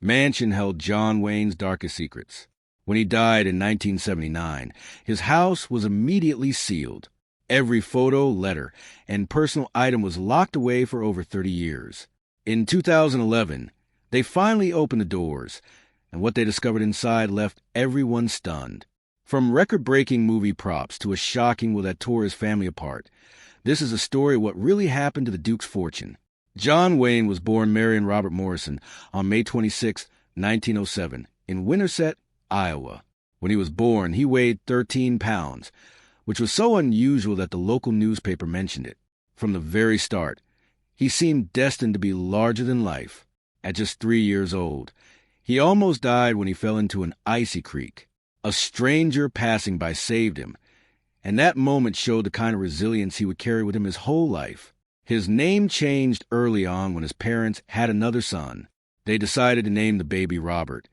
mansion held John Wayne's darkest secrets. When he died in 1979, his house was immediately sealed. Every photo, letter, and personal item was locked away for over 30 years. In 2011, they finally opened the doors, and what they discovered inside left everyone stunned. From record-breaking movie props to a shocking will that tore his family apart, this is a story of what really happened to the Duke's fortune. John Wayne was born Marion Robert Morrison on May 26, 1907, in Winterset, Iowa. When he was born, he weighed 13 pounds, which was so unusual that the local newspaper mentioned it. From the very start, he seemed destined to be larger than life. At just 3 years old, he almost died when he fell into an icy creek. A stranger passing by saved him, and that moment showed the kind of resilience he would carry with him his whole life. His name changed early on when his parents had another son. They decided to name the baby Robert.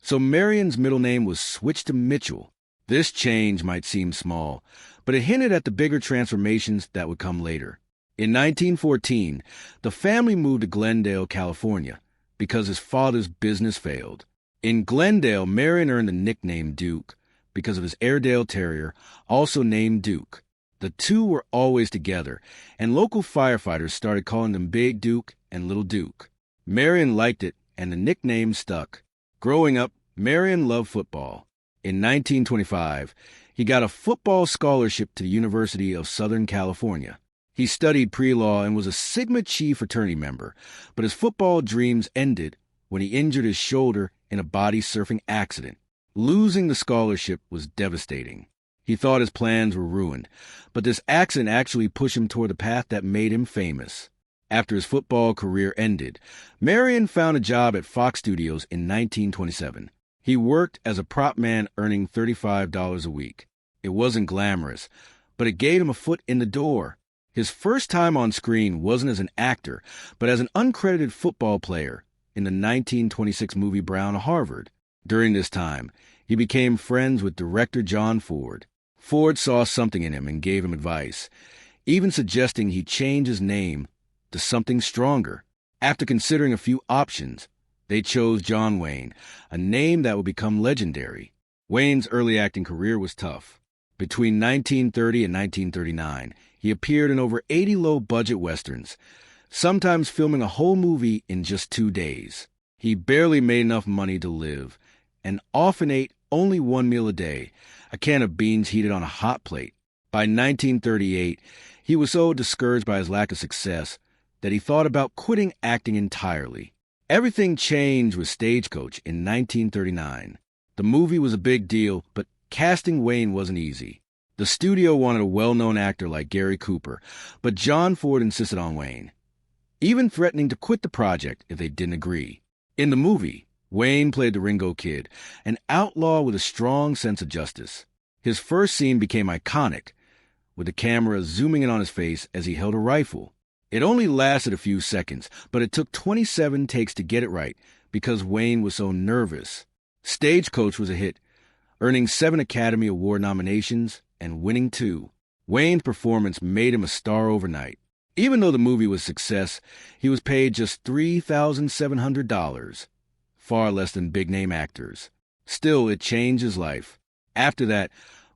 So Marion's middle name was switched to Mitchell. This change might seem small, but it hinted at the bigger transformations that would come later. In 1914, the family moved to Glendale, California, because his father's business failed. In Glendale, Marion earned the nickname Duke because of his Airedale Terrier, also named Duke. The two were always together, and local firefighters started calling them Big Duke and Little Duke. Marion liked it, and the nickname stuck. Growing up, Marion loved football. In 1925, he got a football scholarship to the University of Southern California. He studied pre-law and was a Sigma Chi fraternity member, but his football dreams ended when he injured his shoulder in a body surfing accident. Losing the scholarship was devastating. He thought his plans were ruined, but this accident actually pushed him toward the path that made him famous. After his football career ended, Marion found a job at Fox Studios in 1927. He worked as a prop man earning $35 a week. It wasn't glamorous, but it gave him a foot in the door. His first time on screen wasn't as an actor, but as an uncredited football player in the 1926 movie Brown Harvard. During this time, he became friends with director John Ford. Ford saw something in him and gave him advice, even suggesting he change his name to something stronger. After considering a few options, they chose John Wayne, a name that would become legendary. Wayne's early acting career was tough. Between 1930 and 1939, he appeared in over 80 low-budget westerns, sometimes filming a whole movie in just 2 days. He barely made enough money to live, and often ate only one meal a day, a can of beans heated on a hot plate. By 1938, he was so discouraged by his lack of success that he thought about quitting acting entirely. Everything changed with Stagecoach in 1939. The movie was a big deal, but casting Wayne wasn't easy. The studio wanted a well-known actor like Gary Cooper, but John Ford insisted on Wayne, even threatening to quit the project if they didn't agree. In the movie, Wayne played the Ringo Kid, an outlaw with a strong sense of justice. His first scene became iconic, with the camera zooming in on his face as he held a rifle. It only lasted a few seconds, but it took 27 takes to get it right because Wayne was so nervous. Stagecoach was a hit, earning 7 Academy Award nominations and winning 2. Wayne's performance made him a star overnight. Even though the movie was a success, he was paid just $3,700, far less than big-name actors. Still, it changed his life. After that,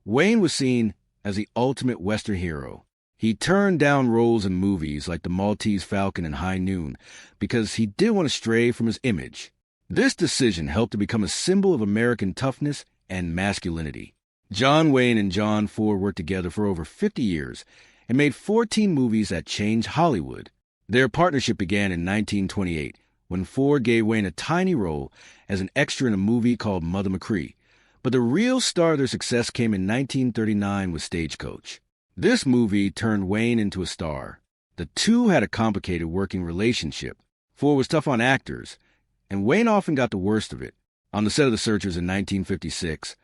Wayne was seen as the ultimate Western hero. He turned down roles in movies like The Maltese Falcon and High Noon because he didn't want to stray from his image. This decision helped to become a symbol of American toughness and masculinity. John Wayne and John Ford worked together for over 50 years and made 14 movies that changed Hollywood. Their partnership began in 1928 when Ford gave Wayne a tiny role as an extra in a movie called Mother McCree. But the real start of their success came in 1939 with Stagecoach. This movie turned Wayne into a star. The two had a complicated working relationship. Ford was tough on actors, and Wayne often got the worst of it. On the set of The Searchers in 1956,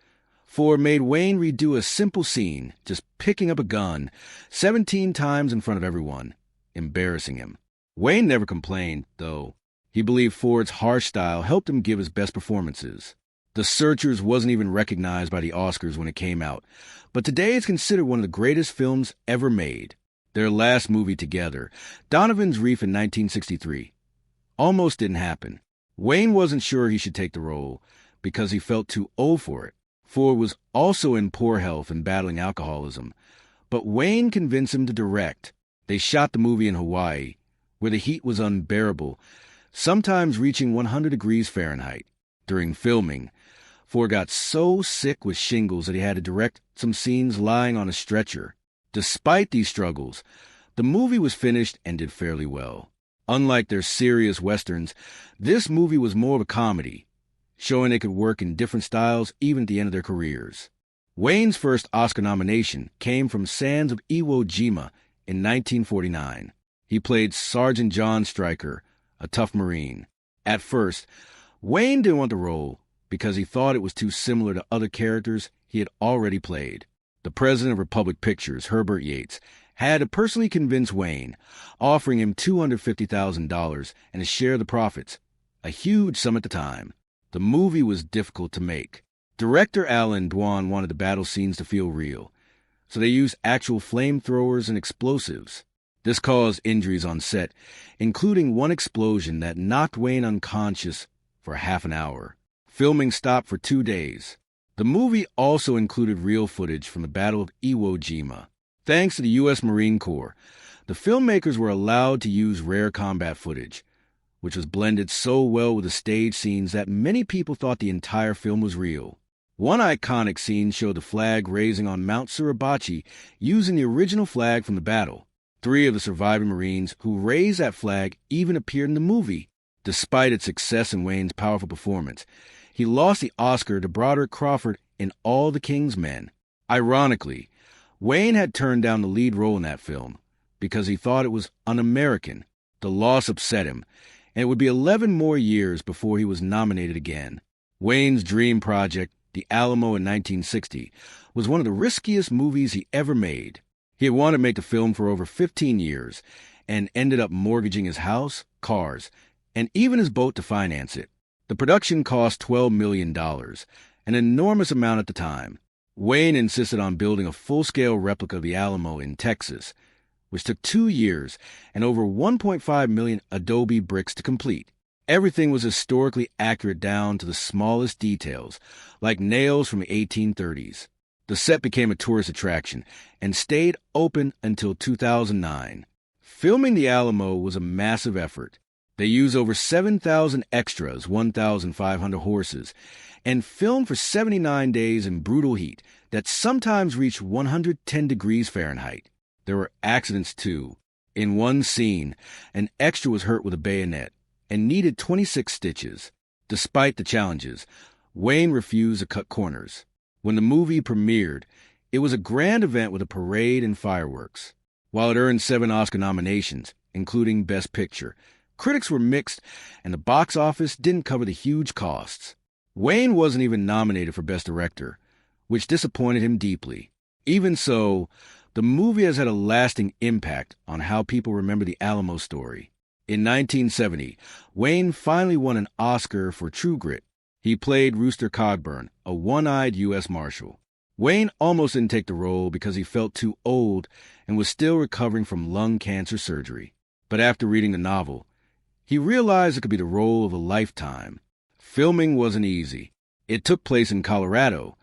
Ford made Wayne redo a simple scene, just picking up a gun, 17 times in front of everyone, embarrassing him. Wayne never complained, though. He believed Ford's harsh style helped him give his best performances. The Searchers wasn't even recognized by the Oscars when it came out, but today it's considered one of the greatest films ever made. Their last movie together, Donovan's Reef in 1963, almost didn't happen. Wayne wasn't sure he should take the role because he felt too old for it. Ford was also in poor health and battling alcoholism, but Wayne convinced him to direct. They shot the movie in Hawaii, where the heat was unbearable, sometimes reaching 100 degrees Fahrenheit. During filming, Ford got so sick with shingles that he had to direct some scenes lying on a stretcher. Despite these struggles, the movie was finished and did fairly well. Unlike their serious westerns, this movie was more of a comedy, showing they could work in different styles even at the end of their careers. Wayne's first Oscar nomination came from Sands of Iwo Jima in 1949. He played Sergeant John Stryker, a tough Marine. At first, Wayne didn't want the role because he thought it was too similar to other characters he had already played. The president of Republic Pictures, Herbert Yates, had to personally convince Wayne, offering him $250,000 and a share of the profits, a huge sum at the time. The movie was difficult to make. Director Alan Dwan wanted the battle scenes to feel real, so they used actual flamethrowers and explosives. This caused injuries on set, including one explosion that knocked Wayne unconscious for half an hour. Filming stopped for 2 days. The movie also included real footage from the Battle of Iwo Jima. Thanks to the U.S. Marine Corps, the filmmakers were allowed to use rare combat footage, which was blended so well with the stage scenes that many people thought the entire film was real. One iconic scene showed the flag raising on Mount Suribachi using the original flag from the battle. 3 of the surviving Marines who raised that flag even appeared in the movie. Despite its success and Wayne's powerful performance, he lost the Oscar to Broderick Crawford in All the King's Men. Ironically, Wayne had turned down the lead role in that film because he thought it was un-American. The loss upset him, and it would be 11 more years before he was nominated again. Wayne's dream project, The Alamo in 1960, was one of the riskiest movies he ever made. He had wanted to make the film for over 15 years and ended up mortgaging his house, cars, and even his boat to finance it. The production cost $12 million, an enormous amount at the time. Wayne insisted on building a full-scale replica of the Alamo in Texas, which took 2 years and over 1.5 million adobe bricks to complete. Everything was historically accurate down to the smallest details, like nails from the 1830s. The set became a tourist attraction and stayed open until 2009. Filming the Alamo was a massive effort. They used over 7,000 extras, 1,500 horses, and filmed for 79 days in brutal heat that sometimes reached 110 degrees Fahrenheit. There were accidents, too. In one scene, an extra was hurt with a bayonet and needed 26 stitches. Despite the challenges, Wayne refused to cut corners. When the movie premiered, it was a grand event with a parade and fireworks. While it earned 7 Oscar nominations, including Best Picture, critics were mixed, and the box office didn't cover the huge costs. Wayne wasn't even nominated for Best Director, which disappointed him deeply. Even so, the movie has had a lasting impact on how people remember the Alamo story. In 1970, Wayne finally won an Oscar for True Grit. He played Rooster Cogburn, a one-eyed U.S. Marshal. Wayne almost didn't take the role because he felt too old and was still recovering from lung cancer surgery. But after reading the novel, he realized it could be the role of a lifetime. Filming wasn't easy. It took place in Colorado,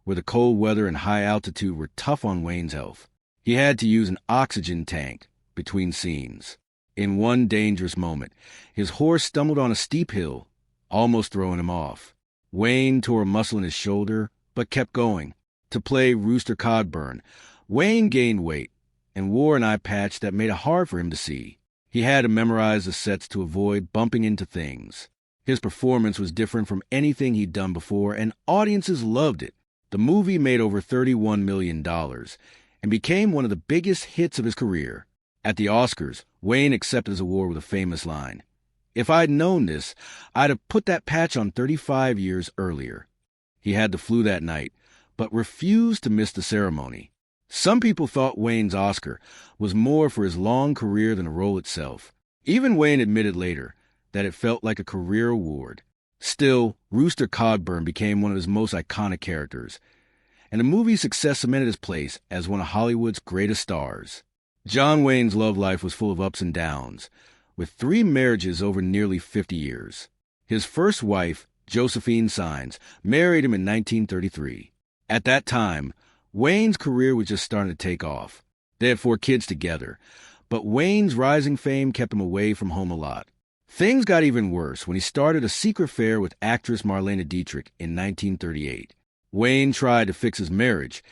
where the cold weather and high altitude were tough on Wayne's health. He had to use an oxygen tank between scenes. In one dangerous moment, his horse stumbled on a steep hill, almost throwing him off. Wayne tore a muscle in his shoulder, but kept going. To play Rooster Cogburn, Wayne gained weight and wore an eye patch that made it hard for him to see. He had to memorize the sets to avoid bumping into things. His performance was different from anything he'd done before, and audiences loved it. The movie made over $31 million and became one of the biggest hits of his career. At the Oscars, Wayne accepted his award with a famous line. "If I'd known this, I'd have put that patch on 35 years earlier." He had the flu that night, but refused to miss the ceremony. Some people thought Wayne's Oscar was more for his long career than the role itself. Even Wayne admitted later that it felt like a career award. Still, Rooster Cogburn became one of his most iconic characters, and the movie's success cemented his place as one of Hollywood's greatest stars. John Wayne's love life was full of ups and downs, with 3 marriages over nearly 50 years. His first wife, Josephine Sines, married him in 1933. At that time, Wayne's career was just starting to take off. They had 4 kids together, but Wayne's rising fame kept him away from home a lot. Things got even worse when he started a secret affair with actress Marlene Dietrich in 1938. Wayne tried to fix his marriage,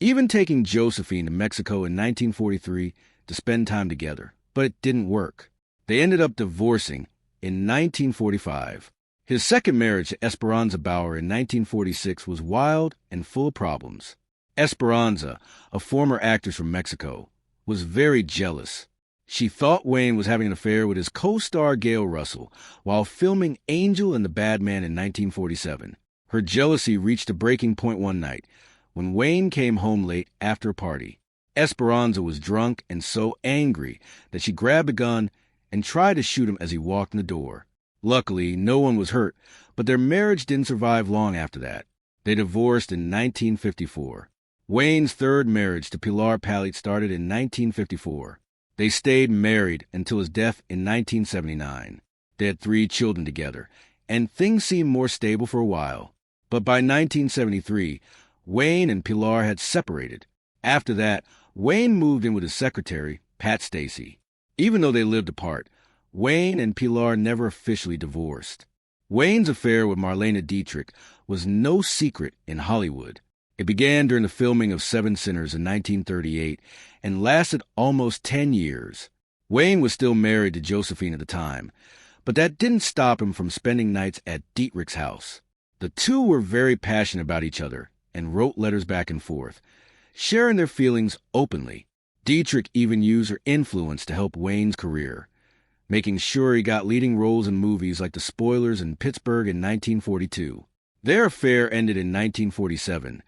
even taking Josephine to Mexico in 1943 to spend time together, but it didn't work. They ended up divorcing in 1945. His second marriage to Esperanza Bauer in 1946 was wild and full of problems. Esperanza, a former actress from Mexico, was very jealous. She thought Wayne was having an affair with his co-star Gail Russell while filming Angel and the Bad Man in 1947. Her jealousy reached a breaking point one night when Wayne came home late after a party. Esperanza was drunk and so angry that she grabbed a gun and tried to shoot him as he walked in the door. Luckily, no one was hurt, but their marriage didn't survive long after that. They divorced in 1954. Wayne's third marriage to Pilar Pallit started in 1954. They stayed married until his death in 1979. They had 3 children together, and things seemed more stable for a while. But by 1973, Wayne and Pilar had separated. After that, Wayne moved in with his secretary, Pat Stacy. Even though they lived apart, Wayne and Pilar never officially divorced. Wayne's affair with Marlene Dietrich was no secret in Hollywood. It began during the filming of Seven Sinners in 1938 and lasted almost 10 years. Wayne was still married to Josephine at the time, but that didn't stop him from spending nights at Dietrich's house. The two were very passionate about each other and wrote letters back and forth, sharing their feelings openly. Dietrich even used her influence to help Wayne's career, making sure he got leading roles in movies like The Spoilers and Pittsburgh in 1942. Their affair ended in 1947,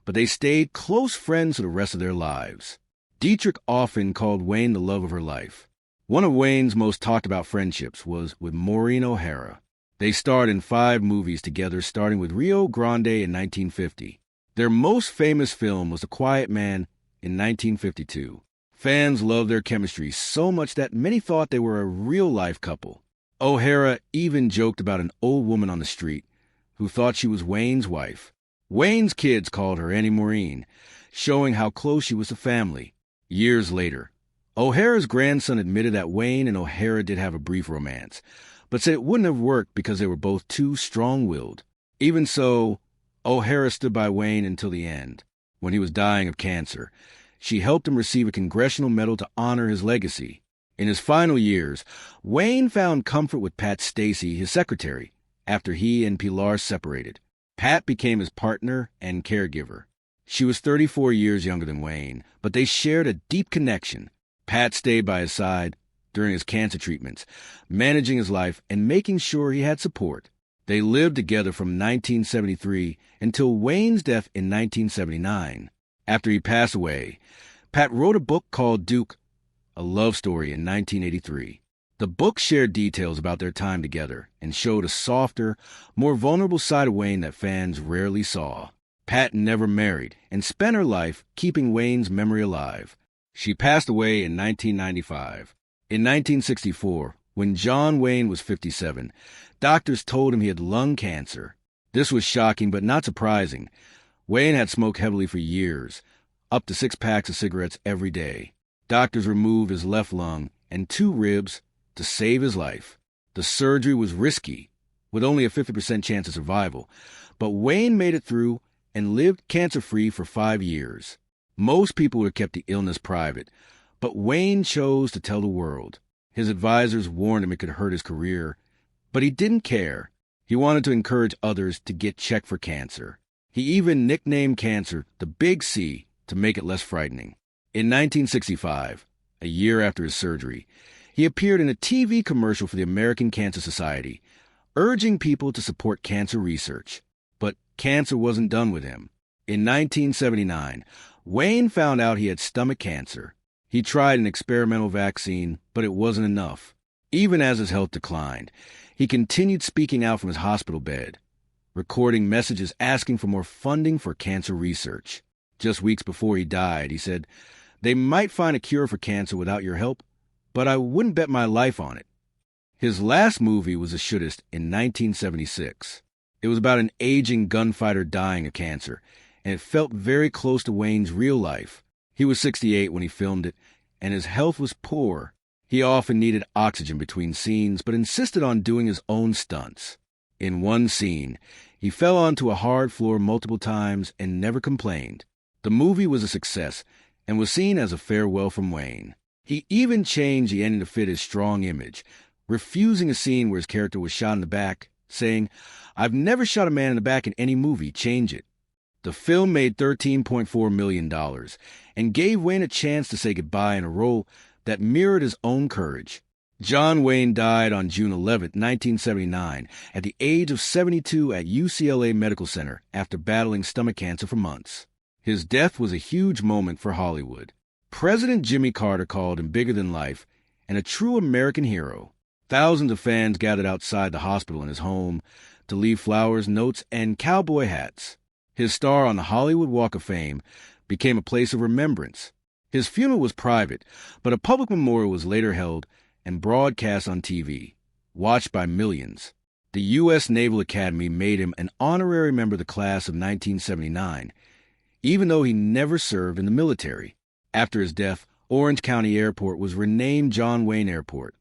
but they stayed close friends for the rest of their lives. Dietrich often called Wayne the love of her life. One of Wayne's most talked about friendships was with Maureen O'Hara. They starred in 5 movies together, starting with Rio Grande in 1950. Their most famous film was The Quiet Man in 1952. Fans loved their chemistry so much that many thought they were a real-life couple. O'Hara even joked about an old woman on the street who thought she was Wayne's wife. Wayne's kids called her Annie Maureen, showing how close she was to family. Years later, O'Hara's grandson admitted that Wayne and O'Hara did have a brief romance, but said it wouldn't have worked because they were both too strong-willed. Even so, O'Hara stood by Wayne until the end. When he was dying of cancer, she helped him receive a congressional medal to honor his legacy. In his final years, Wayne found comfort with Pat Stacy, his secretary, after he and Pilar separated. Pat became his partner and caregiver. She was 34 years younger than Wayne, but they shared a deep connection. Pat stayed by his side during his cancer treatments, managing his life and making sure he had support. They lived together from 1973 until Wayne's death in 1979. After he passed away, Pat wrote a book called Duke, a love story in 1983. The book shared details about their time together and showed a softer, more vulnerable side of Wayne that fans rarely saw. Pat never married and spent her life keeping Wayne's memory alive. She passed away in 1995. In 1964, when John Wayne was 57, doctors told him he had lung cancer. This was shocking but not surprising. Wayne had smoked heavily for years, up to 6 packs of cigarettes every day. Doctors removed his left lung and 2 ribs to save his life. The surgery was risky, with only a 50% chance of survival, but Wayne made it through and lived cancer-free for 5 years. Most people would have kept the illness private, but Wayne chose to tell the world. His advisors warned him it could hurt his career, but he didn't care. He wanted to encourage others to get checked for cancer. He even nicknamed cancer the Big C to make it less frightening. In 1965, a year after his surgery, he appeared in a TV commercial for the American Cancer Society, urging people to support cancer research. But cancer wasn't done with him. In 1979, Wayne found out he had stomach cancer. He tried an experimental vaccine, but it wasn't enough. Even as his health declined, he continued speaking out from his hospital bed, recording messages asking for more funding for cancer research. Just weeks before he died, he said, "They might find a cure for cancer without your help, but I wouldn't bet my life on it." His last movie was a shootist in 1976. It was about an aging gunfighter dying of cancer, and it felt very close to Wayne's real life. He was 68 when he filmed it, and his health was poor. He often needed oxygen between scenes, but insisted on doing his own stunts. In one scene, he fell onto a hard floor multiple times and never complained. The movie was a success and was seen as a farewell from Wayne. He even changed the ending to fit his strong image, refusing a scene where his character was shot in the back, saying, "I've never shot a man in the back in any movie, change it." The film made $13.4 million and gave Wayne a chance to say goodbye in a role that mirrored his own courage. John Wayne died on June 11, 1979, at the age of 72 at UCLA Medical Center after battling stomach cancer for months. His death was a huge moment for Hollywood. President Jimmy Carter called him bigger than life and a true American hero. Thousands of fans gathered outside the hospital in his home to leave flowers, notes, and cowboy hats. His star on the Hollywood Walk of Fame became a place of remembrance. His funeral was private, but a public memorial was later held and broadcast on TV, watched by millions. The U.S. Naval Academy made him an honorary member of the class of 1979, even though he never served in the military. After his death, Orange County Airport was renamed John Wayne Airport,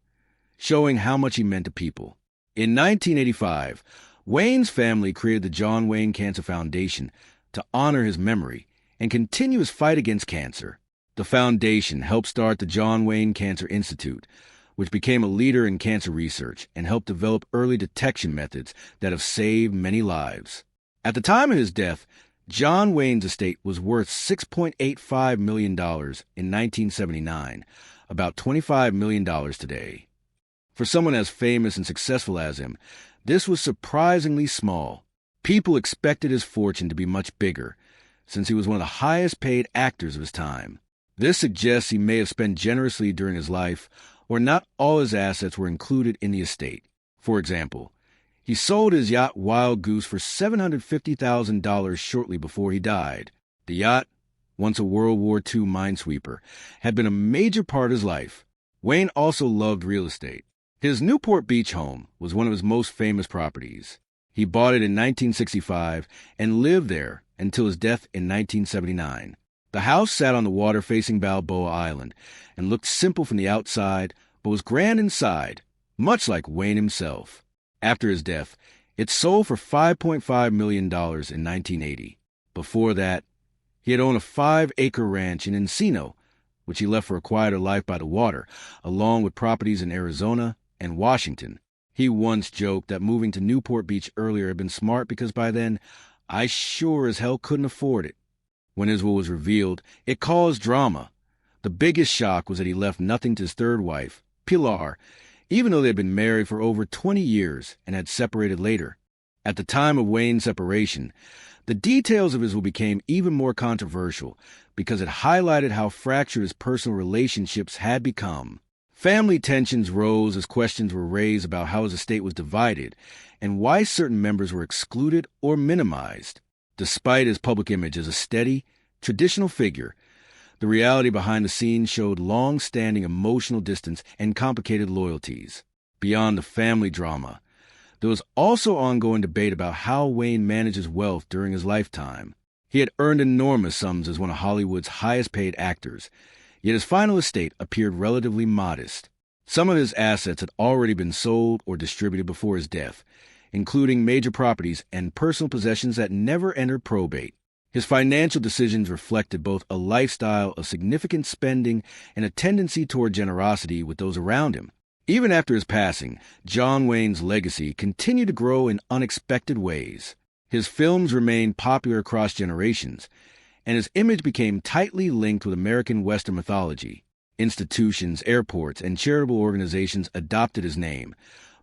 showing how much he meant to people. In 1985, Wayne's family created the John Wayne Cancer Foundation to honor his memory and continue his fight against cancer. The foundation helped start the John Wayne Cancer Institute, which became a leader in cancer research and helped develop early detection methods that have saved many lives. At the time of his death, John Wayne's estate was worth $6.85 million in 1979, about $25 million today. For someone as famous and successful as him, this was surprisingly small. People expected his fortune to be much bigger, since he was one of the highest-paid actors of his time. This suggests he may have spent generously during his life, or not all his assets were included in the estate. For example, he sold his yacht Wild Goose for $750,000 shortly before he died. The yacht, once a World War II minesweeper, had been a major part of his life. Wayne also loved real estate. His Newport Beach home was one of his most famous properties. He bought it in 1965 and lived there until his death in 1979. The house sat on the water facing Balboa Island and looked simple from the outside, but was grand inside, much like Wayne himself. After his death, it sold for $5.5 million in 1980. Before that, he had owned a 5-acre ranch in Encino, which he left for a quieter life by the water, along with properties in Arizona and Washington. He once joked that moving to Newport Beach earlier had been smart because by then, I sure as hell couldn't afford it. When his will was revealed, it caused drama. The biggest shock was that he left nothing to his third wife, Pilar, even though they had been married for over 20 years and had separated later. At the time of Wayne's separation, the details of his will became even more controversial because it highlighted how fractured his personal relationships had become. Family tensions rose as questions were raised about how his estate was divided and why certain members were excluded or minimized. Despite his public image as a steady, traditional figure, the reality behind the scenes showed long-standing emotional distance and complicated loyalties. Beyond the family drama, there was also ongoing debate about how Wayne managed his wealth during his lifetime. He had earned enormous sums as one of Hollywood's highest-paid actors, yet his final estate appeared relatively modest. Some of his assets had already been sold or distributed before his death, including major properties and personal possessions that never entered probate. His financial decisions reflected both a lifestyle of significant spending and a tendency toward generosity with those around him. Even after his passing, John Wayne's legacy continued to grow in unexpected ways. His films remained popular across generations, and his image became tightly linked with American Western mythology. Institutions, airports, and charitable organizations adopted his name,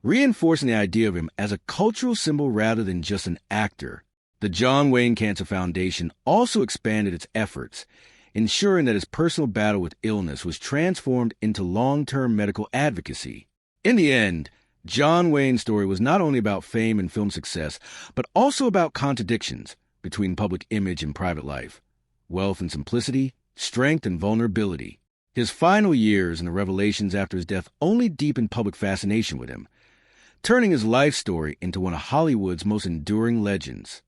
reinforcing the idea of him as a cultural symbol rather than just an actor. The John Wayne Cancer Foundation also expanded its efforts, ensuring that his personal battle with illness was transformed into long-term medical advocacy. In the end, John Wayne's story was not only about fame and film success, but also about contradictions between public image and private life, wealth and simplicity, strength and vulnerability. His final years and the revelations after his death only deepened public fascination with him, turning his life story into one of Hollywood's most enduring legends.